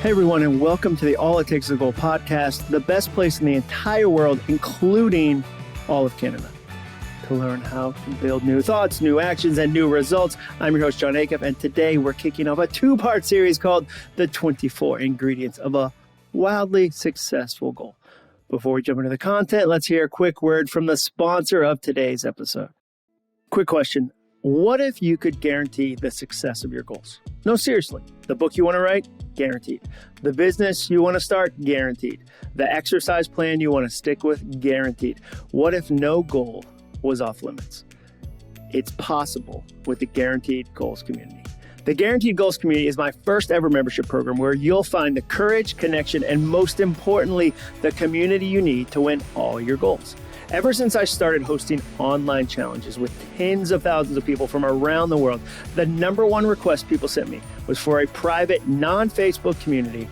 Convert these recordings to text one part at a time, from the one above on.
Hey everyone, and welcome to the All It Takes is a Goal podcast, the best place in the entire world, including all of Canada, to learn how to build new thoughts, new actions, and new results. I'm your host, Jon Acuff, and today we're kicking off a two-part series called The 24 Ingredients of a Wildly Successful Goal. Before we jump into the content, let's hear a quick word from the sponsor of today's episode. Quick question. What if you could guarantee the success of your goals? No, seriously. The book you want to write? Guaranteed. The business you want to start? Guaranteed. The exercise plan you want to stick with? Guaranteed. What if no goal was off limits? It's possible with the Guaranteed Goals community. The Guaranteed Goals community is my first ever membership program where you'll find the courage, connection, and most importantly, the community you need to win all your goals. Ever since I started hosting online challenges with tens of thousands of people from around the world, the number one request people sent me was for a private, non-Facebook community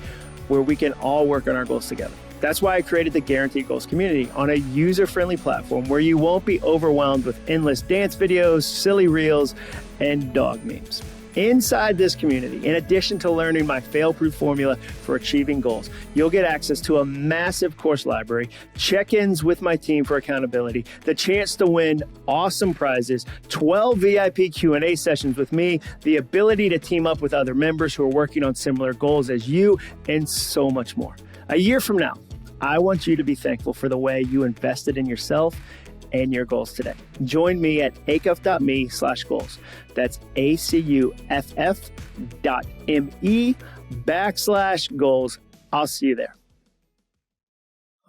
where we can all work on our goals together. That's why I created the Guaranteed Goals community on a user-friendly platform where you won't be overwhelmed with endless dance videos, silly reels, and dog memes. Inside this community, in addition to learning my fail-proof formula for achieving goals, you'll get access to a massive course library, check-ins with my team for accountability, the chance to win awesome prizes, 12 VIP Q&A sessions with me, the ability to team up with other members who are working on similar goals as you, and so much more. A year from now, I want you to be thankful for the way you invested in yourself and your goals today. Join me at acuff.me/goals. That's ACUFF.me/goals. I'll see you there.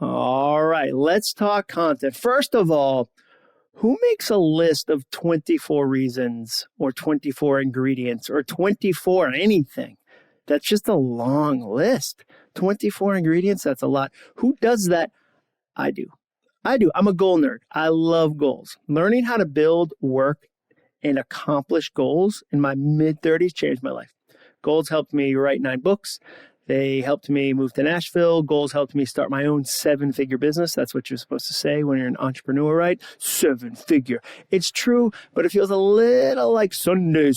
All right, let's talk content. First of all, who makes a list of 24 reasons or 24 ingredients or 24 anything? That's just a long list. 24 ingredients, that's a lot. Who does that? I do. I'm a goal nerd. I love goals. Learning how to build, work, and accomplish goals in my mid-30s changed my life. Goals helped me write 9 books. They helped me move to Nashville. Goals helped me start my own 7-figure business. That's what you're supposed to say when you're an entrepreneur, right? 7-figure. It's true, but it feels a little like Sunday.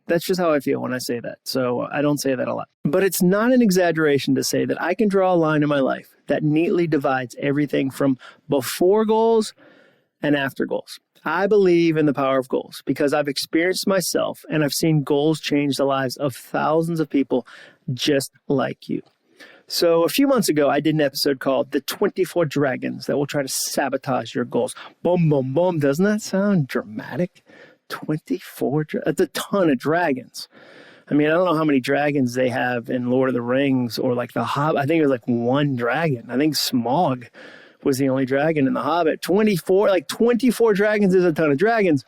That's just how I feel when I say that. So I don't say that a lot. But it's not an exaggeration to say that I can draw a line in my life that neatly divides everything from before goals and after goals. I believe in the power of goals because I've experienced myself and I've seen goals change the lives of thousands of people just like you. So a few months ago, I did an episode called The 24 Dragons That Will Try to Sabotage Your Goals. Boom, boom, boom. Doesn't that sound dramatic? 24, that's a ton of dragons. I mean, I don't know how many dragons they have in Lord of the Rings or like The Hobbit. I think it was like 1 dragon. I think Smaug was the only dragon in The Hobbit. 24 dragons is a ton of dragons.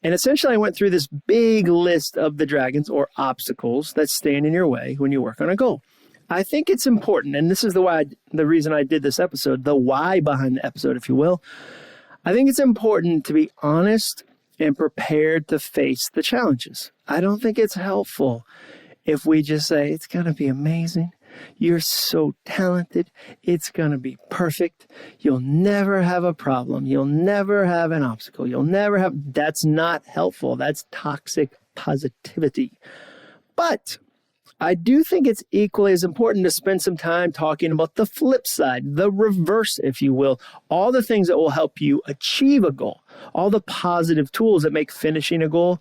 And essentially I went through this big list of the dragons or obstacles that stand in your way when you work on a goal. I think it's important, and this is the reason I did this episode, the why behind the episode, if you will. I think it's important to be honest and prepared to face the challenges. I don't think it's helpful if we just say, it's going to be amazing. You're so talented. It's going to be perfect. You'll never have a problem. You'll never have an obstacle. That's not helpful. That's toxic positivity. But I do think it's equally as important to spend some time talking about the flip side, the reverse, if you will, all the things that will help you achieve a goal, all the positive tools that make finishing a goal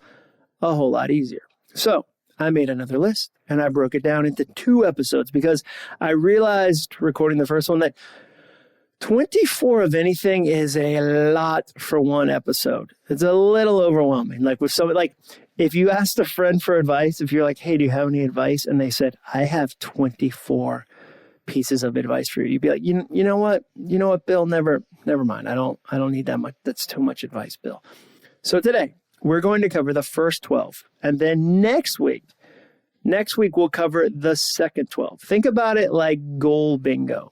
a whole lot easier. So I made another list and I broke it down into 2 episodes because I realized recording the first one that 24 of anything is a lot for one episode. It's a little overwhelming. Like with somebody, like if you asked a friend for advice, if you're like, hey, do you have any advice? And they said, I have 24 pieces of advice for you. You'd be like, you know what, Bill, never mind. I don't need that much. That's too much advice, Bill. So today we're going to cover the first 12. And then next week we'll cover the second 12. Think about it like goal bingo.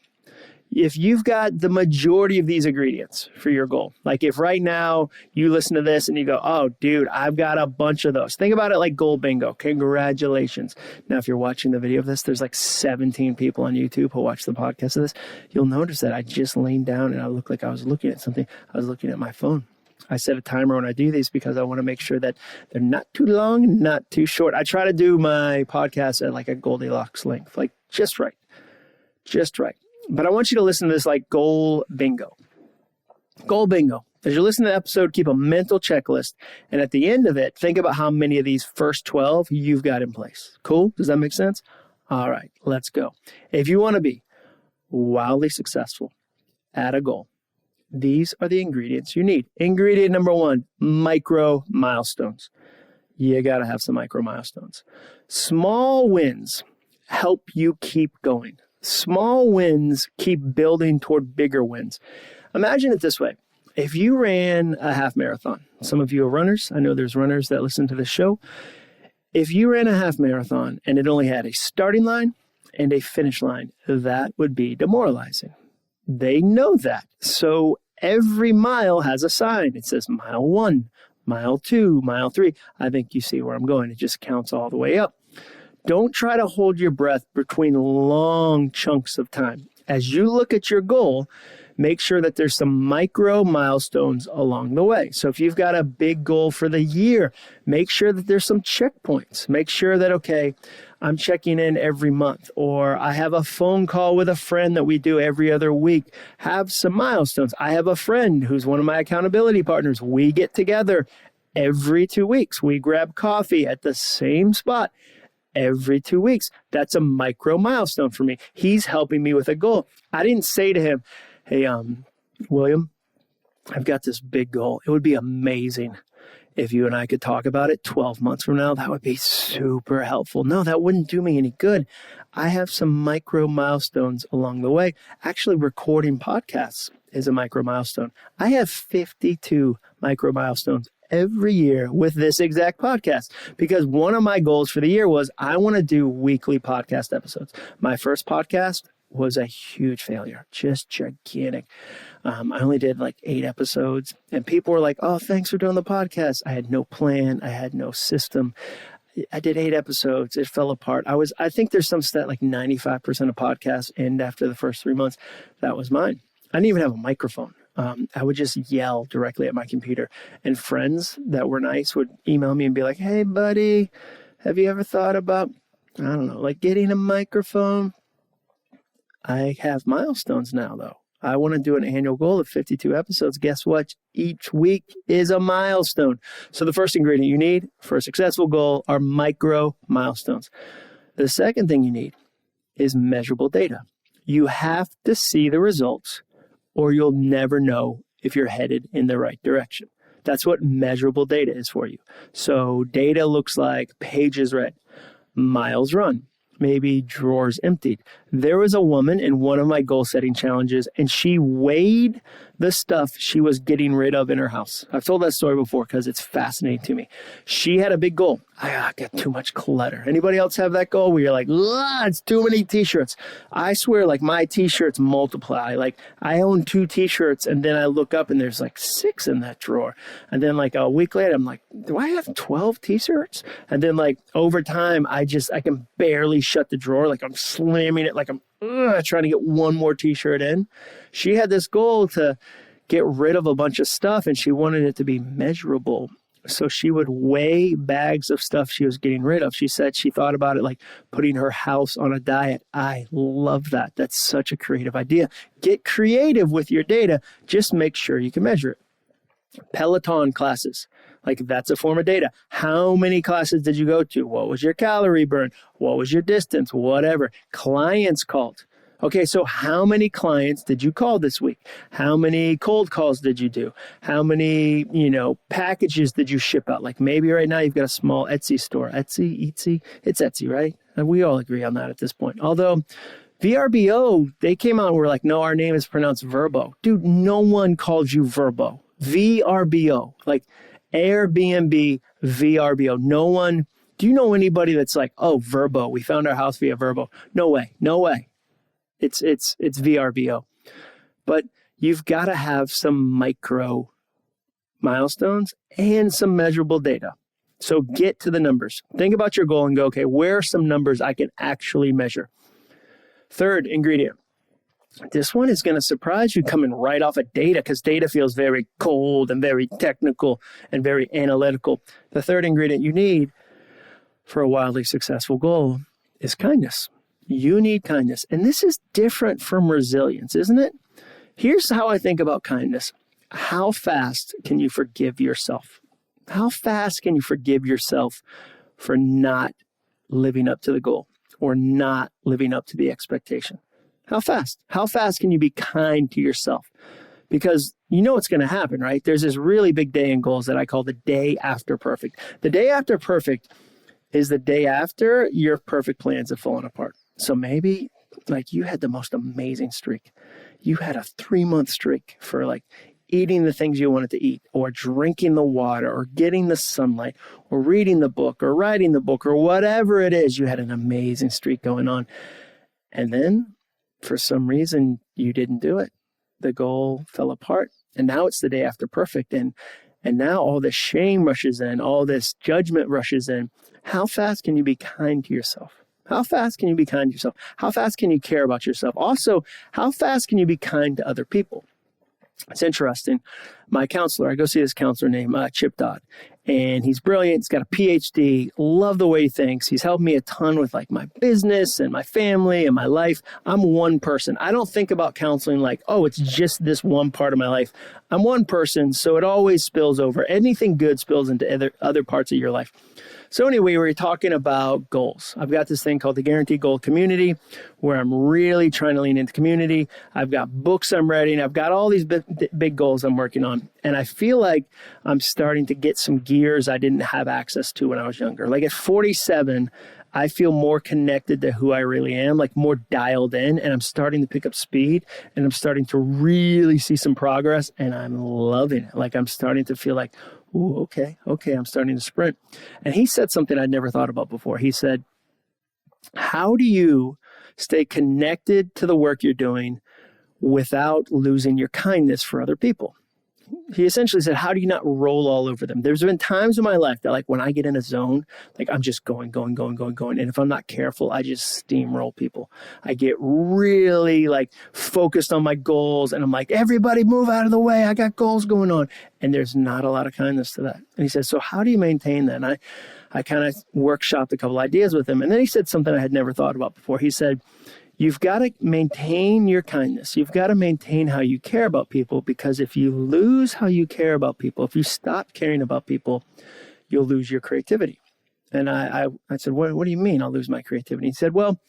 If you've got the majority of these ingredients for your goal, like if right now you listen to this and you go, oh, dude, I've got a bunch of those. Think about it like goal bingo. Congratulations. Now, if you're watching the video of this, there's like 17 people on YouTube who watch the podcast of this. You'll notice that I just leaned down and I looked like I was looking at something. I was looking at my phone. I set a timer when I do these because I want to make sure that they're not too long, not too short. I try to do my podcast at like a Goldilocks length, like just right. But I want you to listen to this like goal bingo. Goal bingo. As you listen to the episode, keep a mental checklist. And at the end of it, think about how many of these first 12 you've got in place. Cool? Does that make sense? All right, let's go. If you want to be wildly successful at a goal, these are the ingredients you need. Ingredient number 1, micro milestones. You got to have some micro milestones. Small wins help you keep going. Small wins keep building toward bigger wins. Imagine it this way. If you ran a half marathon, some of you are runners. I know there's runners that listen to this show. If you ran a half marathon and it only had a starting line and a finish line, that would be demoralizing. They know that. So every mile has a sign. It says mile 1, mile 2, mile 3. I think you see where I'm going. It just counts all the way up. Don't try to hold your breath between long chunks of time. As you look at your goal, make sure that there's some micro milestones along the way. So if you've got a big goal for the year, make sure that there's some checkpoints. Make sure that, okay, I'm checking in every month, or I have a phone call with a friend that we do every other week. Have some milestones. I have a friend who's one of my accountability partners. We get together every 2 weeks. We grab coffee at the same spot every 2 weeks. That's a micro milestone for me. He's helping me with a goal. I didn't say to him, hey, William, I've got this big goal. It would be amazing if you and I could talk about it 12 months from now. That would be super helpful. No, that wouldn't do me any good. I have some micro milestones along the way. Actually, recording podcasts is a micro milestone. I have 52 micro milestones every year with this exact podcast, because one of my goals for the year was I want to do weekly podcast episodes. My first podcast was a huge failure, just gigantic. I only did like 8 episodes, and people were like, oh, thanks for doing the podcast. I had no plan. I had no system. I did 8 episodes. It fell apart. I think there's some stat like 95% of podcasts end after the first 3 months. That was mine. I didn't even have a microphone. I would just yell directly at my computer, and friends that were nice would email me and be like, hey, buddy, have you ever thought about, I don't know, like getting a microphone? I have milestones now, though. I want to do an annual goal of 52 episodes. Guess what? Each week is a milestone. So the first ingredient you need for a successful goal are micro milestones. The second thing you need is measurable data. You have to see the results, or you'll never know if you're headed in the right direction. That's what measurable data is for you. So data looks like pages read, miles run, maybe drawers emptied. There was a woman in one of my goal setting challenges, and she weighed the stuff she was getting rid of in her house. I've told that story before because it's fascinating to me. She had a big goal. I got too much clutter. Anybody else have that goal where you're like, it's too many t-shirts? I swear, like, my t-shirts multiply. Like, I own 2 t-shirts, and then I look up and there's like 6 in that drawer. And then like a week later, I'm like, do I have 12 t-shirts? And then like over time, I can barely shut the drawer. Like I'm slamming it, like I'm trying to get one more t-shirt in. She had this goal to get rid of a bunch of stuff, and she wanted it to be measurable. So she would weigh bags of stuff she was getting rid of. She said she thought about it like putting her house on a diet. I love that. That's such a creative idea. Get creative with your data. Just make sure you can measure it. Peloton classes, like that's a form of data. How many classes did you go to? What was your calorie burn? What was your distance? Whatever. Clients called. Okay, so how many clients did you call this week? How many cold calls did you do? How many, packages did you ship out? Like maybe right now you've got a small Etsy store. Etsy? It's Etsy, right? And we all agree on that at this point. Although VRBO, they came out and were like, no, our name is pronounced Verbo. Dude, no one calls you Verbo. VRBO, like Airbnb, VRBO. No one, do you know anybody that's like, oh, Verbo, we found our house via Verbo? No way. It's VRBO. But you've got to have some micro milestones and some measurable data. So get to the numbers. Think about your goal and go, okay, where are some numbers I can actually measure? Third ingredient, This one is going to surprise you coming right off of data, because data feels very cold and very technical and very analytical. The third ingredient you need for a wildly successful goal is kindness. You need kindness. And this is different from resilience, isn't it? Here's how I think about kindness. How fast can you forgive yourself? How fast can you forgive yourself for not living up to the goal or not living up to the expectation? How fast? How fast can you be kind to yourself? Because you know what's going to happen, right? There's this really big day in goals that I call the day after perfect. The day after perfect is the day after your perfect plans have fallen apart. So maybe like you had the most amazing streak. You had a 3-month streak for like eating the things you wanted to eat, or drinking the water, or getting the sunlight, or reading the book, or writing the book, or whatever it is. You had an amazing streak going on. And then for some reason, you didn't do it. The goal fell apart. And now it's the day after perfect. And now all this shame rushes in, all this judgment rushes in. How fast can you be kind to yourself? How fast can you be kind to yourself? How fast can you care about yourself? Also, how fast can you be kind to other people? It's interesting. My counselor, I go see this counselor named Chip Dodd, and he's brilliant. He's got a PhD. Love the way he thinks. He's helped me a ton with like my business and my family and my life. I'm one person. I don't think about counseling like, oh, it's just this one part of my life. I'm one person, so it always spills over. Anything good spills into other parts of your life. So anyway, we were talking about goals. I've got this thing called the Guaranteed Goal Community, where I'm really trying to lean into community. I've got books I'm writing. I've got all these big goals I'm working on. And I feel like I'm starting to get some gears I didn't have access to when I was younger. Like at 47, I feel more connected to who I really am, like more dialed in, and I'm starting to pick up speed, and I'm starting to really see some progress, and I'm loving it. Like I'm starting to feel like, ooh, okay, I'm starting to sprint. And he said something I'd never thought about before. He said, how do you stay connected to the work you're doing without losing your kindness for other people? He essentially said, how do you not roll all over them? There's been times in my life that like when I get in a zone, like I'm just going. And if I'm not careful, I just steamroll people. I get really like focused on my goals, and I'm like, everybody move out of the way. I got goals going on. And there's not a lot of kindness to that. And he says, so how do you maintain that? And I kind of workshopped a couple ideas with him. And then he said something I had never thought about before. He said, you've got to maintain your kindness. You've got to maintain how you care about people, because if you lose how you care about people, if you stop caring about people, you'll lose your creativity. And I said, what do you mean I'll lose my creativity? He said, well,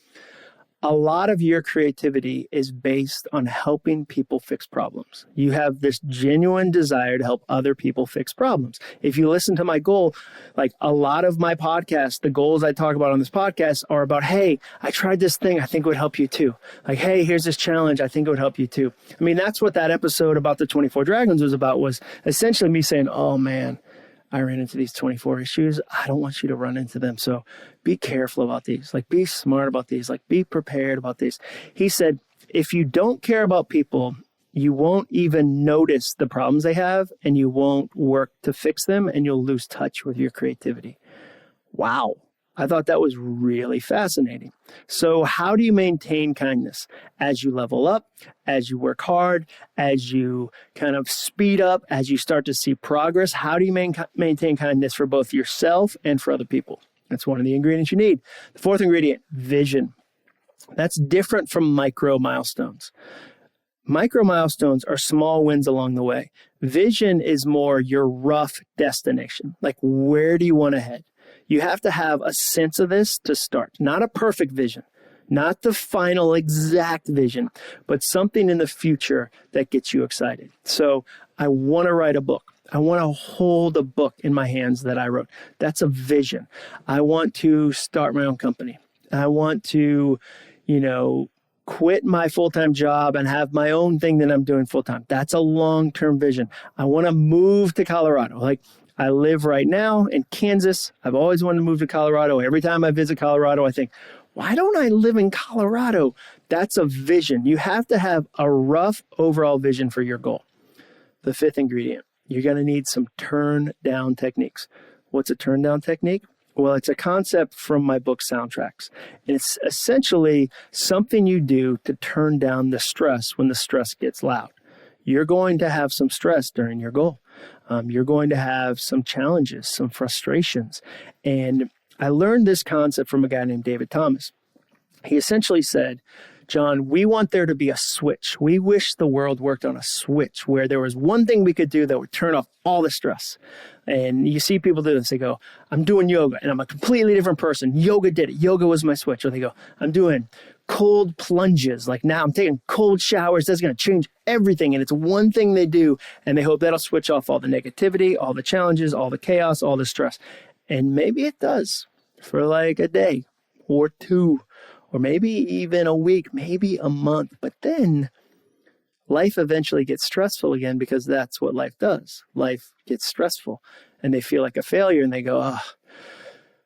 a lot of your creativity is based on helping people fix problems. You have this genuine desire to help other people fix problems. If you listen to my goal, like a lot of my podcasts, the goals I talk about on this podcast are about, hey, I tried this thing. I think it would help you too. Like, hey, here's this challenge. I think it would help you too. I mean, that's what that episode about the 24 Dragons was about, was essentially me saying, oh man, I ran into these 24 issues. I don't want you to run into them. So be careful about these. Like, be smart about these. Like, be prepared about these. He said, if you don't care about people, you won't even notice the problems they have, and you won't work to fix them, and you'll lose touch with your creativity. Wow. I thought that was really fascinating. So how do you maintain kindness? As you level up, as you work hard, as you kind of speed up, as you start to see progress, how do you maintain kindness for both yourself and for other people? That's one of the ingredients you need. The fourth ingredient, vision. That's different from micro milestones. Micro milestones are small wins along the way. Vision is more your rough destination. Like, where do you want to head? You have to have a sense of this to start. Not a perfect vision, not the final exact vision, but something in the future that gets you excited. So I want to write a book. I want to hold a book in my hands that I wrote. That's a vision. I want to start my own company. I want to, quit my full-time job and have my own thing that I'm doing full-time. That's a long-term vision. I want to move to Colorado. Like, I live right now in Kansas. I've always wanted to move to Colorado. Every time I visit Colorado, I think, why don't I live in Colorado? That's a vision. You have to have a rough overall vision for your goal. The fifth ingredient, you're going to need some turn down techniques. What's a turn down technique? Well, it's a concept from my book Soundtracks. And it's essentially something you do to turn down the stress when the stress gets loud. You're going to have some stress during your goal. You're going to have some challenges, some frustrations. And I learned this concept from a guy named David Thomas. He essentially said, John, we want there to be a switch. We wish the world worked on a switch where there was one thing we could do that would turn off all the stress. And you see people do this. They go, I'm doing yoga and I'm a completely different person. Yoga did it. Yoga was my switch. Or they go, I'm doing cold plunges. Like now I'm taking cold showers. That's going to change everything. And it's one thing they do. And they hope that'll switch off all the negativity, all the challenges, all the chaos, all the stress. And maybe it does for like a day or two, or maybe even a week, maybe a month. But then life eventually gets stressful again because that's what life does. Life gets stressful and they feel like a failure and they go, oh,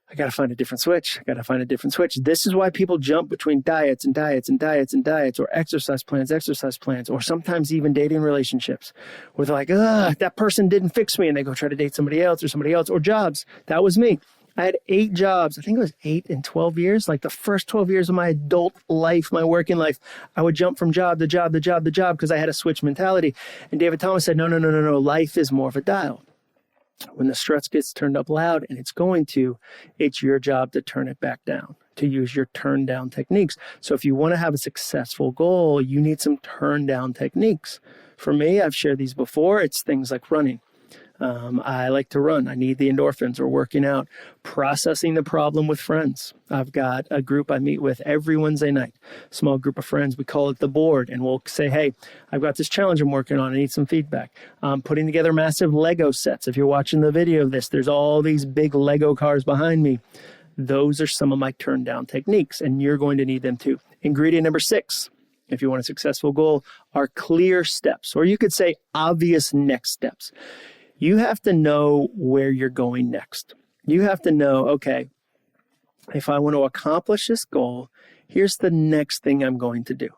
I got to find a different switch. I got to find a different switch. This is why people jump between diets and diets and diets and diets, or exercise plans, or sometimes even dating relationships where they're like, that person didn't fix me. And they go try to date somebody else, or jobs. That was me. I had 8 jobs. I think it was 8 in 12 years. Like the first 12 years of my adult life, my working life, I would jump from job to job because I had a switch mentality. And David Thomas said, no. Life is more of a dial. When the stress gets turned up loud, and it's your job to turn it back down, to use your turn down techniques. So if you want to have a successful goal, you need some turn down techniques. For me, I've shared these before. It's things like running. I like to run. I need the endorphins, or working out, processing the problem with friends. I've got a group I meet with every Wednesday night, small group of friends. We call it the board, and we'll say, hey, I've got this challenge I'm working on. I need some feedback. I'm putting together massive Lego sets. If you're watching the video of this, there's all these big Lego cars behind me. Those are some of my turn down techniques, and you're going to need them too. Ingredient number 6, if you want a successful goal, are clear steps, or you could say obvious next steps. You have to know where you're going next. You have to know, okay, if I want to accomplish this goal, here's the next thing I'm going to do.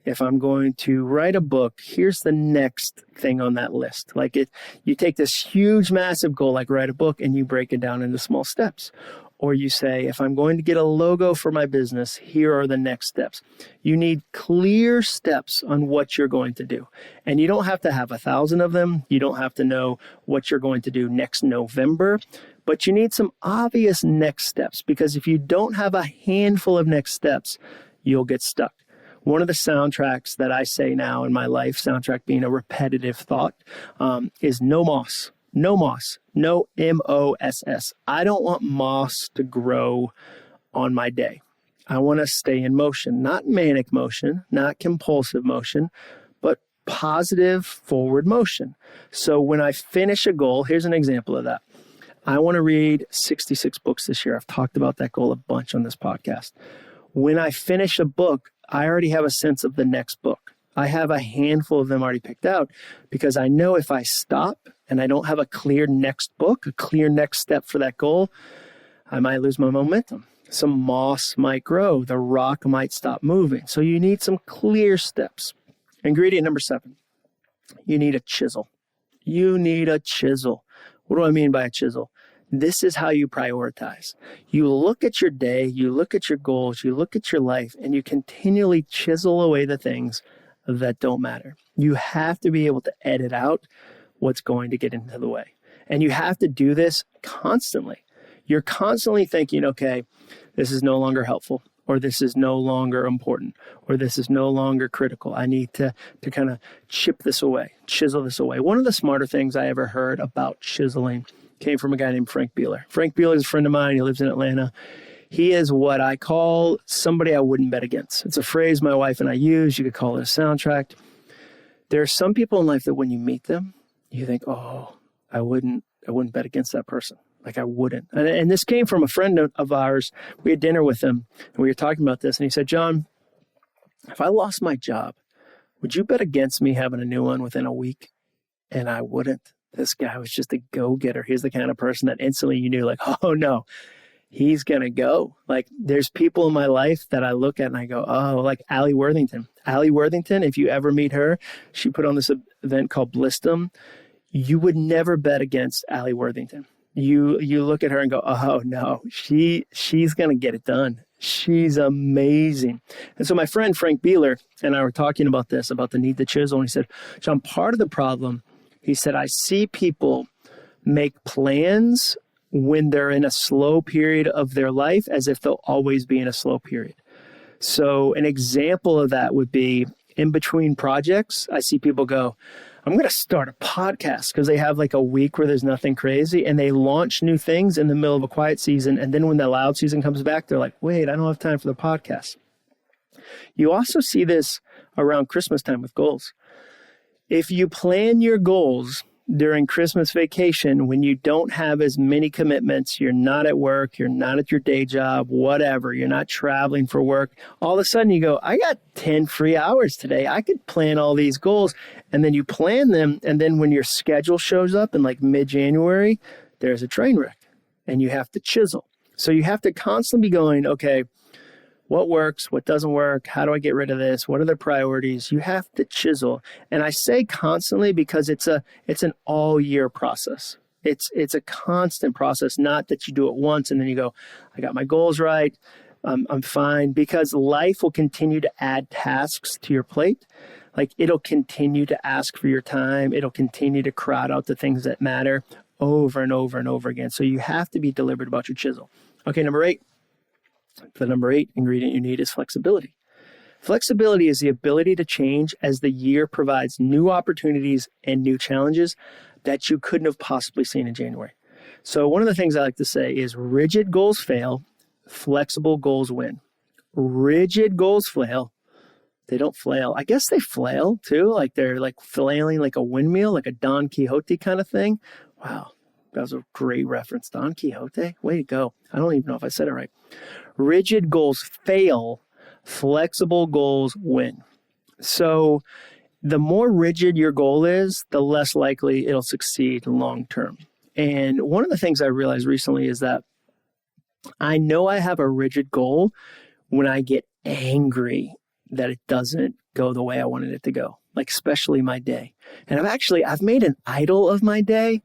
If I'm going to write a book, here's the next thing on that list. You take this huge, massive goal, like write a book, and you break it down into small steps. Or you say, if I'm going to get a logo for my business, here are the next steps. You need clear steps on what you're going to do. And you don't have to have 1,000 of them. You don't have to know what you're going to do next November. But you need some obvious next steps, because if you don't have a handful of next steps, you'll get stuck. One of the soundtracks that I say now in my life, soundtrack being a repetitive thought, is no moss. No moss, no MOSS. I don't want moss to grow on my day. I want to stay in motion, not manic motion, not compulsive motion, but positive forward motion. So when I finish a goal, here's an example of that. I want to read 66 books this year. I've talked about that goal a bunch on this podcast. When I finish a book, I already have a sense of the next book. I have a handful of them already picked out, because I know if I stop and I don't have a clear next book, a clear next step for that goal, I might lose my momentum. Some moss might grow. The rock might stop moving. So you need some clear steps. Ingredient number 7, you need a chisel. You need a chisel. What do I mean by a chisel? This is how you prioritize. You look at your day, you look at your goals, you look at your life, and you continually chisel away the things that don't matter. You have to be able to edit out what's going to get into the way. And you have to do this constantly. You're constantly thinking, okay, this is no longer helpful, or this is no longer important, or this is no longer critical. I need to kind of chip this away, chisel this away. One of the smarter things I ever heard about chiseling came from a guy named Frank Beeler. Frank Beeler is a friend of mine. He lives in Atlanta. He is what I call somebody I wouldn't bet against. It's a phrase my wife and I use. You could call it a soundtrack. There are some people in life that when you meet them, you think, oh, I wouldn't bet against that person. Like I wouldn't. And this came from a friend of ours. We had dinner with him and we were talking about this. And he said, John, if I lost my job, would you bet against me having a new one within a week? And I wouldn't. This guy was just a go-getter. He's the kind of person that instantly you knew, like, oh no, he's going to go. Like there's people in my life that I look at and I go, oh, like Allie Worthington. Allie Worthington, if you ever meet her, she put on this event called Blissdom. You would never bet against Allie Worthington. you look at her and go, oh no, she's going to get it done. She's amazing. And so my friend Frank Beeler and I were talking about this, about the need to chisel. And he said, John, part of the problem, he said, I see people make plans when they're in a slow period of their life as if they'll always be in a slow period. So an example of that would be in between projects. I see people go, I'm going to start a podcast, because they have like a week where there's nothing crazy and they launch new things in the middle of a quiet season. And then when the loud season comes back, they're like, wait, I don't have time for the podcast. You also see this around Christmas time with goals. If you plan your goals during Christmas vacation, when you don't have as many commitments, you're not at work, you're not at your day job, whatever, you're not traveling for work, all of a sudden you go, I got 10 free hours today. I could plan all these goals. And then you plan them. And then when your schedule shows up in like mid-January, there's a train wreck and you have to chisel. So you have to constantly be going, okay, what works? What doesn't work? How do I get rid of this? What are the priorities? You have to chisel. And I say constantly because it's an all year process. It's a constant process, not that you do it once and then you go, I got my goals right. I'm fine, because life will continue to add tasks to your plate. Like it'll continue to ask for your time. It'll continue to crowd out the things that matter over and over and over again. So you have to be deliberate about your chisel. Okay, number 8. The number 8 ingredient you need is flexibility. Flexibility is the ability to change as the year provides new opportunities and new challenges that you couldn't have possibly seen in January. So one of the things I like to say is rigid goals fail, flexible goals win. Rigid goals flail. They don't flail. I guess they flail too. Like they're like flailing like a windmill, like a Don Quixote kind of thing. Wow. That was a great reference. Don Quixote. Way to go. I don't even know if I said it right. Rigid goals fail. Flexible goals win. So the more rigid your goal is, the less likely it'll succeed long term. And one of the things I realized recently is that I know I have a rigid goal when I get angry that it doesn't go the way I wanted it to go, like especially my day. And I've made an idol of my day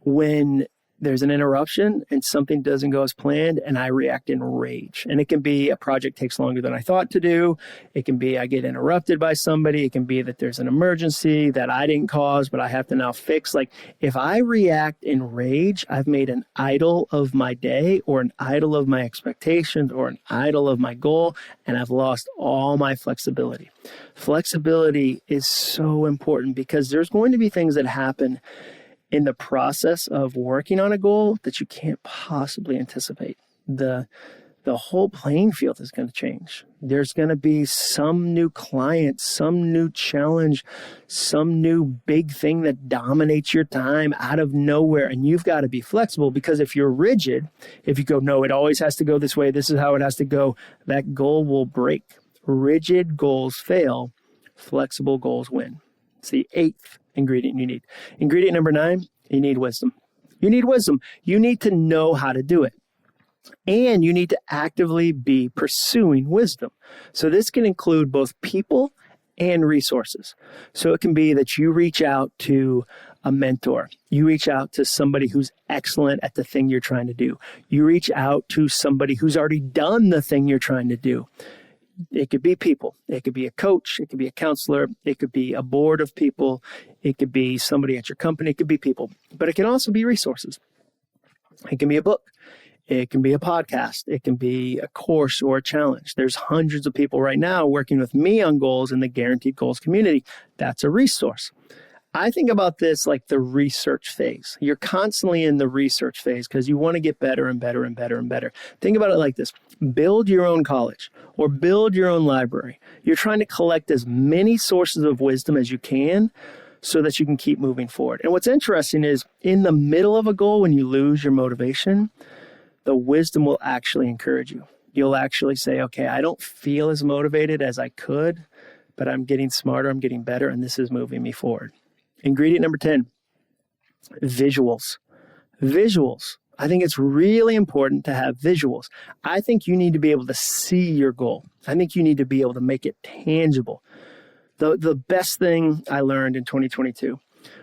when there's an interruption and something doesn't go as planned and I react in rage. And it can be a project takes longer than I thought to do. It can be I get interrupted by somebody. It can be that there's an emergency that I didn't cause, but I have to now fix. Like if I react in rage, I've made an idol of my day or an idol of my expectations or an idol of my goal, and I've lost all my flexibility. Flexibility is so important because there's going to be things that happen in the process of working on a goal that you can't possibly anticipate. The whole playing field is going to change. There's going to be some new client, some new challenge, some new big thing that dominates your time out of nowhere. And you've got to be flexible, because if you're rigid, if you go, no, it always has to go this way, this is how it has to go, that goal will break. Rigid goals fail. Flexible goals win. It's the 8th ingredient you need. Ingredient number 9, you need wisdom. You need wisdom. You need to know how to do it. And you need to actively be pursuing wisdom. So this can include both people and resources. So it can be that you reach out to a mentor. You reach out to somebody who's excellent at the thing you're trying to do. You reach out to somebody who's already done the thing you're trying to do. It could be people. It could be a coach. It could be a counselor. It could be a board of people. It could be somebody at your company. It could be people. But it can also be resources. It can be a book. It can be a podcast. It can be a course or a challenge. There's hundreds of people right now working with me on goals in the Guaranteed Goals community. That's a resource. I think about this like the research phase. You're constantly in the research phase because you want to get better and better and better and better. Think about it like this. Build your own college or build your own library. You're trying to collect as many sources of wisdom as you can so that you can keep moving forward. And what's interesting is in the middle of a goal, when you lose your motivation, the wisdom will actually encourage you. You'll actually say, okay, I don't feel as motivated as I could, but I'm getting smarter, I'm getting better, and this is moving me forward. Ingredient number 10, visuals. Visuals. I think it's really important to have visuals. I think you need to be able to see your goal. I think you need to be able to make it tangible. The best thing I learned in 2022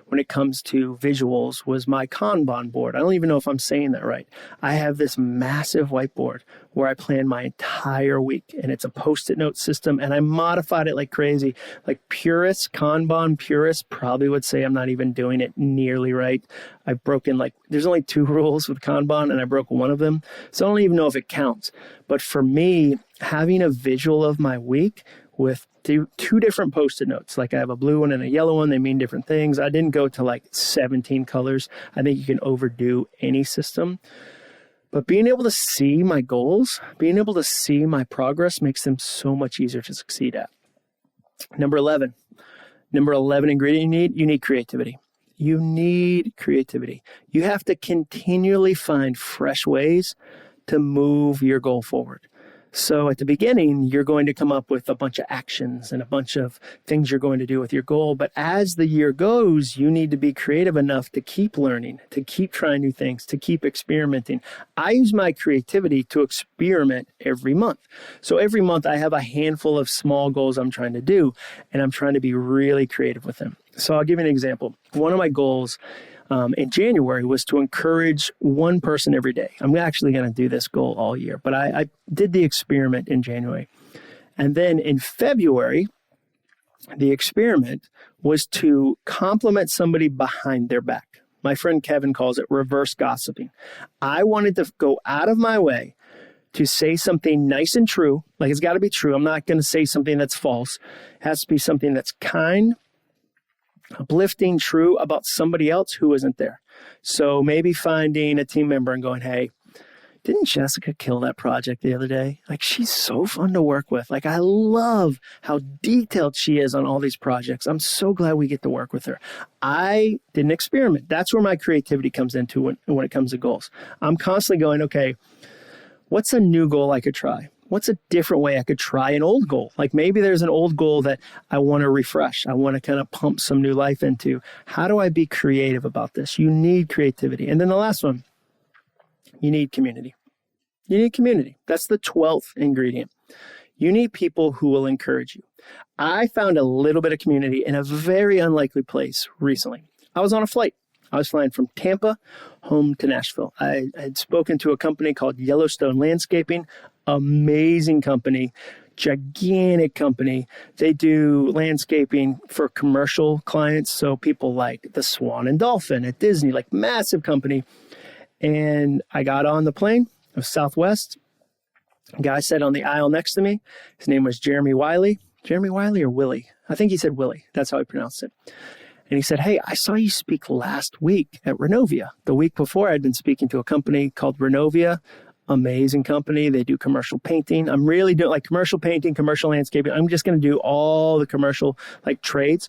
when it comes to visuals was my Kanban board. I don't even know if I'm saying that right. I have this massive whiteboard where I plan my entire week, and it's a Post-it note system, and I modified it like crazy. Like purists, Kanban purists probably would say I'm not even doing it nearly right. I've broken there's only 2 rules with Kanban, and I broke one of them. So I don't even know if it counts. But for me, having a visual of my week with 2 different Post-it notes, like I have a blue one and a yellow one, they mean different things. I didn't go to 17 colors. I think you can overdo any system. But being able to see my goals, being able to see my progress makes them so much easier to succeed at. Number 11 ingredient you need creativity. You need creativity. You have to continually find fresh ways to move your goal forward. So at the beginning, you're going to come up with a bunch of actions and a bunch of things you're going to do with your goal. But as the year goes, you need to be creative enough to keep learning, to keep trying new things, to keep experimenting. I use my creativity to experiment every month. So every month I have a handful of small goals I'm trying to do, and I'm trying to be really creative with them. So I'll give you an example. One of my goals in January was to encourage one person every day. I'm actually going to do this goal all year, but I did the experiment in January. And then in February, the experiment was to compliment somebody behind their back. My friend Kevin calls it reverse gossiping. I wanted to go out of my way to say something nice and true. Like, it's got to be true. I'm not going to say something that's false. It has to be something that's kind, uplifting, true about somebody else who isn't there. So maybe finding a team member and going, hey, didn't Jessica kill that project the other day? She's so fun to work with. I love how detailed she is on all these projects. I'm so glad we get to work with her. I did an experiment. That's where my creativity comes into when it comes to goals. I'm constantly going, okay, what's a new goal I could try? What's a different way I could try an old goal? Maybe there's an old goal that I want to refresh. I want to kind of pump some new life into. How do I be creative about this? You need creativity. And then the last one, you need community. You need community. That's the 12th ingredient. You need people who will encourage you. I found a little bit of community in a very unlikely place recently. I was on a flight. I was flying from Tampa home to Nashville. I had spoken to a company called Yellowstone Landscaping, amazing company, gigantic company. They do landscaping for commercial clients. So people like the Swan and Dolphin at Disney, massive company. And I got on the plane of Southwest. A guy sat on the aisle next to me. His name was Jeremy Wiley. Jeremy Wiley or Willie? I think he said Willie. That's how he pronounced it. And he said, hey, I saw you speak last week at Renovia. The week before, I'd been speaking to a company called Renovia. Amazing company. They do commercial painting. I'm really doing commercial painting, commercial landscaping. I'm just going to do all the commercial trades.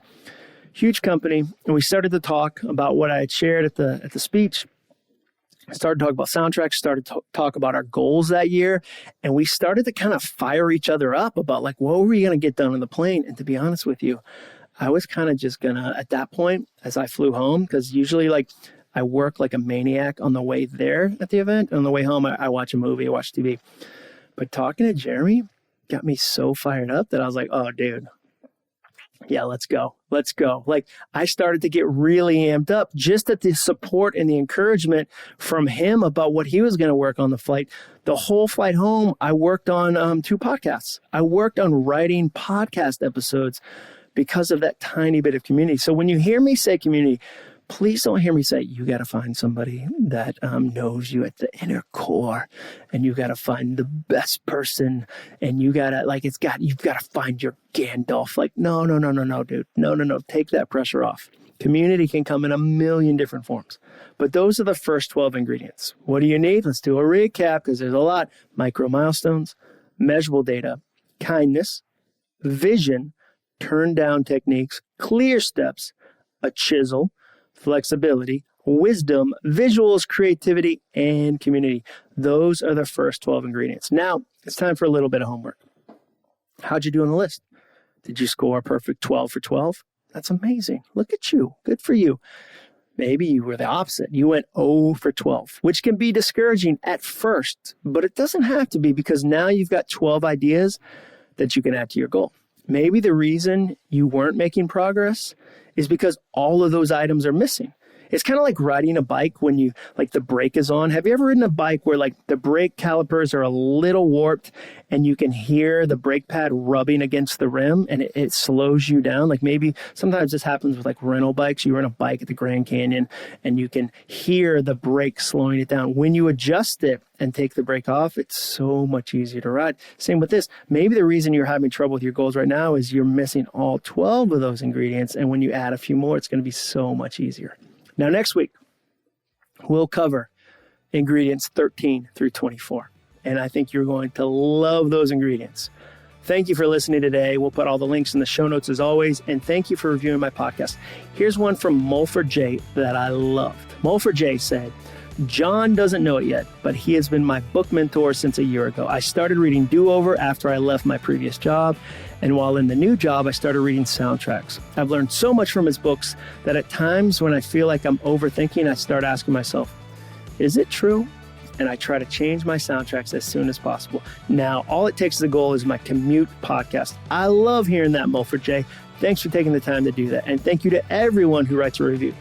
Huge company. And we started to talk about what I had shared at the speech. I started to talk about soundtracks, started to talk about our goals that year. And we started to kind of fire each other up about what were we going to get done on the plane? And to be honest with you, I was kind of just gonna, at that point, as I flew home, because usually I work like a maniac on the way there at the event. On the way home, I watch a movie, I watch TV. But talking to Jeremy got me so fired up that I was like, oh, dude, yeah, let's go. Let's go. I started to get really amped up just at the support and the encouragement from him about what he was going to work on the flight. The whole flight home, I worked on 2 podcasts. I worked on writing podcast episodes because of that tiny bit of community. So when you hear me say community, please don't hear me say, you got to find somebody that knows you at the inner core, and you got to find the best person, and you got to you've got to find your Gandalf. No, dude. No. Take that pressure off. Community can come in a million different forms, but those are the first 12 ingredients. What do you need? Let's do a recap because there's a lot. Micro milestones, measurable data, kindness, vision, turn down techniques, clear steps, a chisel, flexibility, wisdom, visuals, creativity, and community. Those are the first 12 ingredients. Now, it's time for a little bit of homework. How'd you do on the list? Did you score a perfect 12 for 12? That's amazing. Look at you. Good for you. Maybe you were the opposite. You went 0 for 12, which can be discouraging at first, but it doesn't have to be because now you've got 12 ideas that you can add to your goal. maybe the reason you weren't making progress is because all of those items are missing. It's kind of like riding a bike when you, like, the brake is on. Have you ever ridden a bike where, like, the brake calipers are a little warped and you can hear the brake pad rubbing against the rim and it slows you down? Like, maybe sometimes this happens with, like, rental bikes. You rent a bike at the Grand Canyon and you can hear the brake slowing it down. When you adjust it and take the brake off, it's so much easier to ride. Same with this. Maybe the reason you're having trouble with your goals right now is you're missing all 12 of those ingredients. And when you add a few more, it's going to be so much easier. Now, next week, we'll cover ingredients 13 through 24. And I think you're going to love those ingredients. Thank you for listening today. We'll put all the links in the show notes as always. And thank you for reviewing my podcast. Here's one from Mulford J that I loved. Mulford J said, John doesn't know it yet, but he has been my book mentor since a year ago. I started reading Do-Over after I left my previous job. And while in the new job, I started reading soundtracks. I've learned so much from his books that at times when I feel like I'm overthinking, I start asking myself, is it true? And I try to change my soundtracks as soon as possible. Now, All It Takes Is a Goal is my commute podcast. I love hearing that, Mulford J. Thanks for taking the time to do that. And thank you to everyone who writes a review.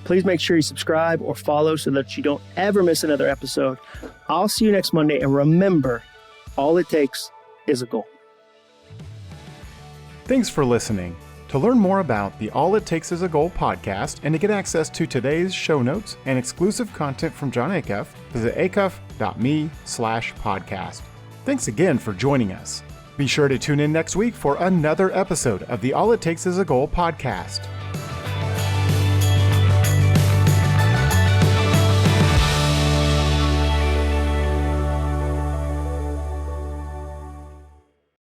Please make sure you subscribe or follow so that you don't ever miss another episode. I'll see you next Monday. And remember, all it takes is a goal. Thanks for listening. To learn more about the All It Takes Is a Goal podcast and to get access to today's show notes and exclusive content from Jon Acuff, visit acuff.me/podcast. Thanks again for joining us. Be sure to tune in next week for another episode of the All It Takes Is a Goal podcast.